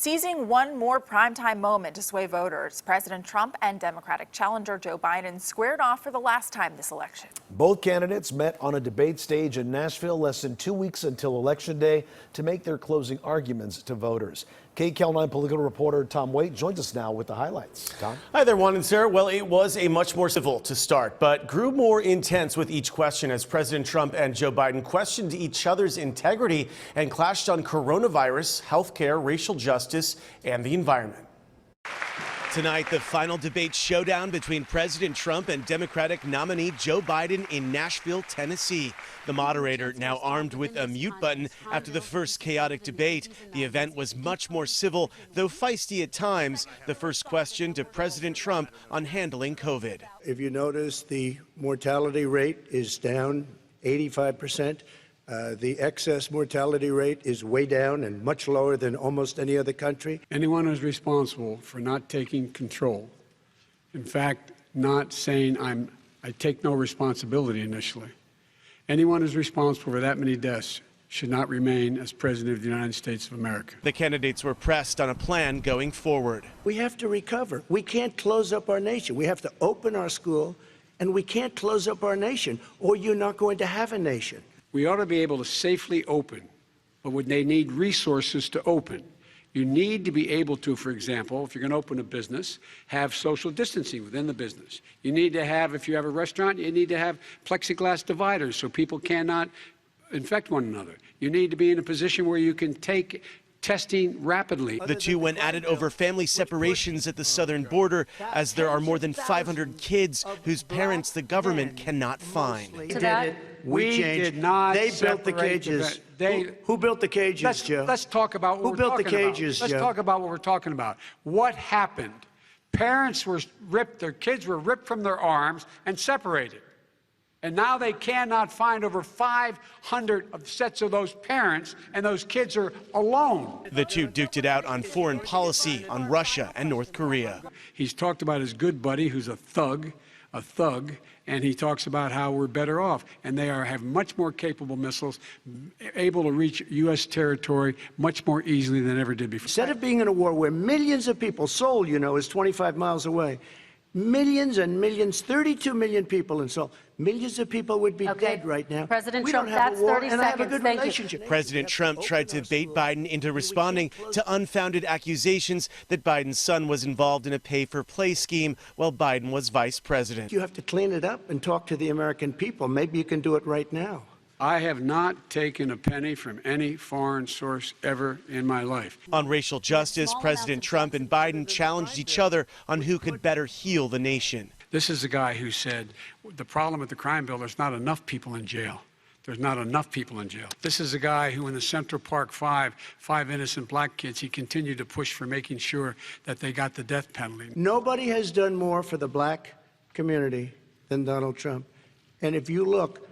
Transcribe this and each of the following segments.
Seizing one more primetime moment to sway voters, President Trump and Democratic challenger Joe Biden squared off for the last time this election. Both candidates met on a debate stage in Nashville less than 2 weeks until Election Day to make their closing arguments to voters. KCAL 9 political reporter Tom Waite joins us now with the highlights. Tom? Hi there, Juan and Sarah. Well, it was a much more civil to start, but grew more intense with each question as President Trump and Joe Biden questioned each other's integrity and clashed on coronavirus, healthcare, racial justice, and the environment. Tonight, the final debate showdown between President Trump and Democratic nominee Joe Biden in Nashville, Tennessee. The moderator now armed with a mute button after the first chaotic debate. The event was much more civil, though feisty at times. The first question to President Trump on handling COVID. If you notice, the mortality rate is down 85%. The excess mortality rate is way down and much lower than almost any other country. Anyone who's responsible for not taking control, in fact, not saying I take no responsibility initially, anyone who's responsible for that many deaths should not remain as President of the United States of America. The candidates were pressed on a plan going forward. We have to recover. We can't close up our nation. We have to open our school, and we can't close up our nation, or you're not going to have a nation. We ought to be able to safely open, but would they need resources to open? You need to be able to, for example, if you're going to open a business, have social distancing within the business. You need to have, if you have a restaurant, you need to have plexiglass dividers so people cannot infect one another. You need to be in a position where you can take testing rapidly. The two went at it over family separations at the southern border, as there are more than 500 kids whose parents the government cannot find. We did not. They built the cages. Who built the cages, Joe? Let's talk about what Who built the cages, Let's Joe? talk about what we're talking about. What happened? Parents were ripped, their kids were ripped from their arms and separated. And now they cannot find over 500 sets of those parents, and those kids are alone. The two duked it out on foreign policy, on Russia and North Korea. He's talked about his good buddy, who's a thug, and he talks about how we're better off. And they have much more capable missiles, able to reach U.S. territory much more easily than ever did before. Instead of being in a war where millions of people, Seoul, you know, is 25 miles away, millions and millions, 32 million people in Seoul. Millions of people would be dead right now. President we Trump, don't have that's a war, 30 and seconds. I have a good Thank relationship. You. President Trump tried to bait Biden into responding to unfounded accusations that Biden's son was involved in a pay-for-play scheme while Biden was vice president. You have to clean it up and talk to the American people. Maybe you can do it right now. I have not taken a penny from any foreign source ever in my life. On racial justice, President Trump and Biden challenged each other on who could better heal the nation. This is the guy who said, the problem with the crime bill, there's not enough people in jail. There's not enough people in jail. This is the guy who in the Central Park five innocent black kids, he continued to push for making sure that they got the death penalty. Nobody has done more for the black community than Donald Trump. And if you look,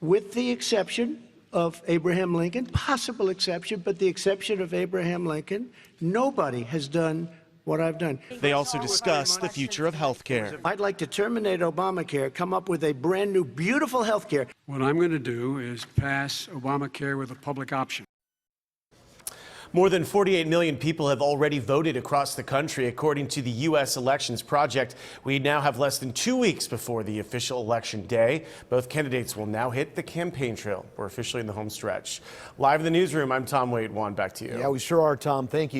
with the exception of Abraham Lincoln, possible exception, but the exception of Abraham Lincoln, nobody has done what I've done. They also discussed the future of health care. I'd like to terminate Obamacare, come up with a brand new, beautiful health care. What I'm going to do is pass Obamacare with a public option. More than 48 million people have already voted across the country, according to the U.S. Elections Project. We now have less than 2 weeks before the official election day. Both candidates will now hit the campaign trail. We're officially in the home stretch. Live in the newsroom, I'm Tom Waite. Juan, back to you. Yeah, we sure are, Tom. Thank you.